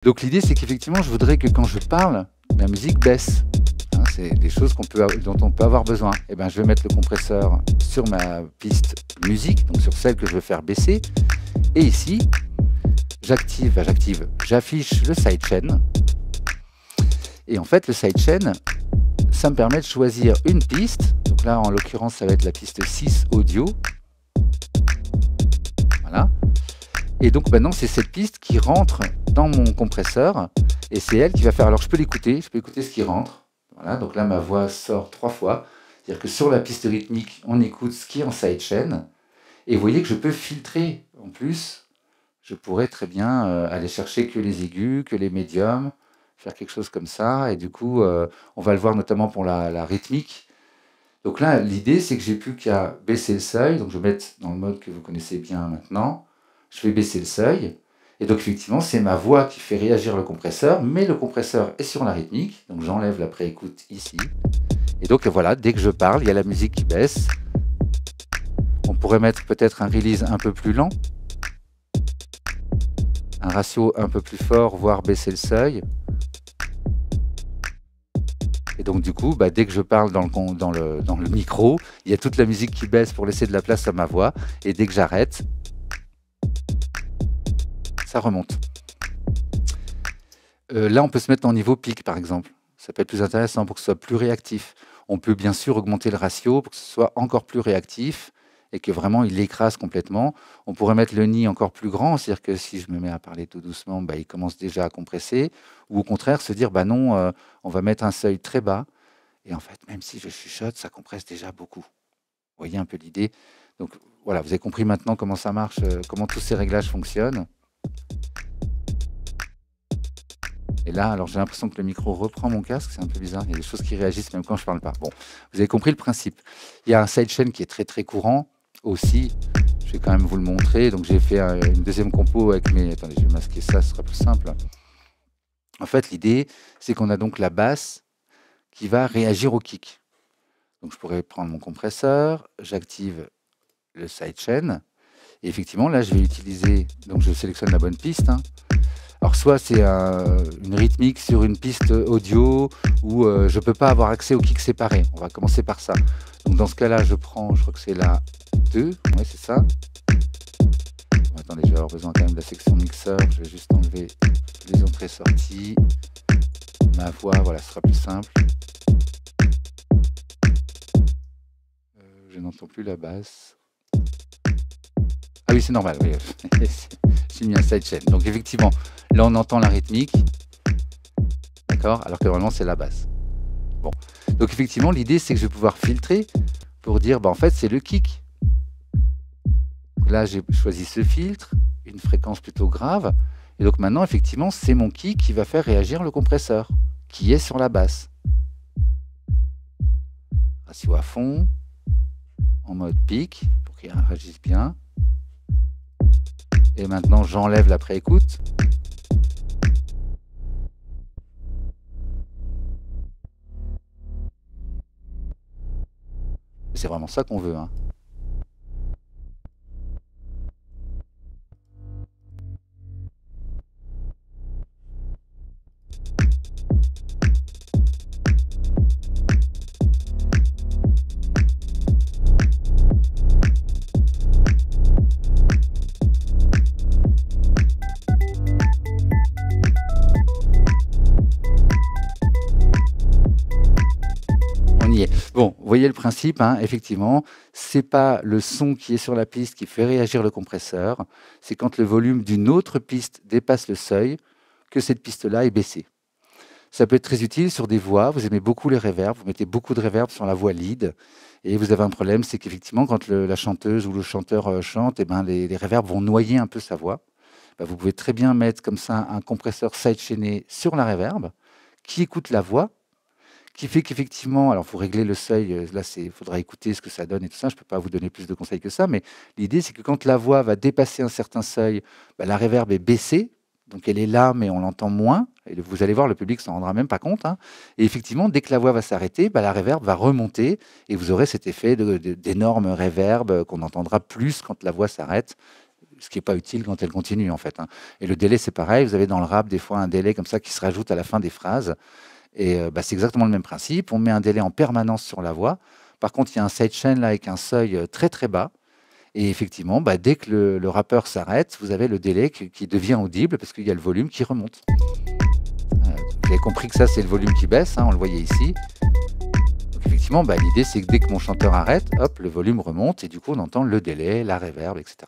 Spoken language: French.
Donc l'idée, c'est qu'effectivement, je voudrais que quand je parle, la musique baisse. Hein, c'est des choses dont on peut avoir besoin. Et ben, je vais mettre le compresseur sur ma piste musique, donc sur celle que je veux faire baisser. Et ici, j'affiche le sidechain. Et en fait, le sidechain, ça me permet de choisir une piste. Donc là, en l'occurrence, ça va être la piste 6 audio. Voilà. Et donc maintenant, c'est cette piste qui rentre dans mon compresseur. Et c'est elle qui va faire... Alors, je peux l'écouter ce qui rentre. Voilà, donc là, ma voix sort 3 fois. C'est-à-dire que sur la piste rythmique, on écoute ce qui est en sidechain. Et vous voyez que je peux filtrer. En plus, je pourrais très bien aller chercher que les aigus, que les médiums, faire quelque chose comme ça. Et du coup, on va le voir notamment pour la rythmique. Donc là, l'idée, c'est que j'ai plus qu'à baisser le seuil. Donc je vais mettre dans le mode que vous connaissez bien maintenant. Je vais baisser le seuil. Et donc effectivement, c'est ma voix qui fait réagir le compresseur, mais le compresseur est sur la rythmique. Donc j'enlève la pré-écoute ici. Et donc voilà, dès que je parle, il y a la musique qui baisse. On pourrait mettre peut-être un release un peu plus lent, un ratio un peu plus fort, voire baisser le seuil. Et donc du coup, dès que je parle dans le micro, il y a toute la musique qui baisse pour laisser de la place à ma voix. Et dès que j'arrête, ça remonte. Là, on peut se mettre en niveau pic, par exemple. Ça peut être plus intéressant pour que ce soit plus réactif. On peut bien sûr augmenter le ratio pour que ce soit encore plus réactif et que vraiment il écrase complètement. On pourrait mettre le nid encore plus grand, c'est-à-dire que si je me mets à parler tout doucement, il commence déjà à compresser. Ou au contraire, se dire, non, on va mettre un seuil très bas. Et en fait, même si je chuchote, ça compresse déjà beaucoup. Vous voyez un peu l'idée. Donc voilà, vous avez compris maintenant comment ça marche, comment tous ces réglages fonctionnent. Et là, alors j'ai l'impression que le micro reprend mon casque, c'est un peu bizarre, il y a des choses qui réagissent même quand je ne parle pas. Bon, vous avez compris le principe. Il y a un sidechain qui est très très courant aussi, je vais quand même vous le montrer. Donc j'ai fait une deuxième compo avec mes... Attendez, je vais masquer ça, ce sera plus simple. En fait, l'idée, c'est qu'on a donc la basse qui va réagir au kick. Donc je pourrais prendre mon compresseur, j'active le sidechain, et effectivement, là, je vais utiliser... Donc je sélectionne la bonne piste, Alors soit c'est une rythmique sur une piste audio où je ne peux pas avoir accès au kick séparé. On va commencer par ça. Donc dans ce cas-là, je crois que c'est la 2. Ouais, c'est ça. Attendez, je vais avoir besoin quand même de la section mixeur. Je vais juste enlever les entrées-sorties. Ma voix, voilà, ce sera plus simple. Je n'entends plus la basse. Ah oui, c'est normal, oui. J'ai mis un sidechain. Donc effectivement, là on entend la rythmique, d'accord, alors que normalement c'est la basse. Bon, donc effectivement l'idée c'est que je vais pouvoir filtrer pour dire, en fait c'est le kick. Là j'ai choisi ce filtre, une fréquence plutôt grave, et donc maintenant effectivement c'est mon kick qui va faire réagir le compresseur, qui est sur la basse. Ratio à fond, en mode pic, pour qu'il réagisse bien. Et maintenant, j'enlève la pré-écoute. C'est vraiment ça qu'on veut. On y est. Bon, vous voyez le principe, effectivement, c'est pas le son qui est sur la piste qui fait réagir le compresseur, c'est quand le volume d'une autre piste dépasse le seuil que cette piste-là est baissée. Ça peut être très utile sur des voix, vous aimez beaucoup les reverbs, vous mettez beaucoup de reverb sur la voix lead, et vous avez un problème, c'est qu'effectivement, quand la chanteuse ou le chanteur chante, les reverbs vont noyer un peu sa voix. Vous pouvez très bien mettre comme ça un compresseur sidechainé sur la reverb, qui écoute la voix, qui fait qu'effectivement, alors il faut régler le seuil, là il faudra écouter ce que ça donne et tout ça, je ne peux pas vous donner plus de conseils que ça, mais l'idée c'est que quand la voix va dépasser un certain seuil, la reverb est baissée, donc elle est là mais on l'entend moins, et vous allez voir, le public s'en rendra même pas compte, et effectivement, dès que la voix va s'arrêter, la reverb va remonter, et vous aurez cet effet d'énorme reverb qu'on entendra plus quand la voix s'arrête. ce qui est pas utile quand elle continue en fait, hein. Et le délai, c'est pareil, vous avez dans le rap des fois un délai comme ça qui se rajoute à la fin des phrases et bah, c'est exactement le même principe. On met un délai en permanence sur la voix. Par contre, il y a un sidechain là avec un seuil, très, très bas et effectivement, bah, dès que le rappeur s'arrête, vous avez le délai qui devient audible parce qu'il y a le volume qui remonte. Vous avez compris que ça, c'est le volume qui baisse, hein, on le voyait ici. Donc effectivement, bah, l'idée, c'est que dès que mon chanteur arrête, hop, le volume remonte et du coup, on entend le délai, la réverb, etc.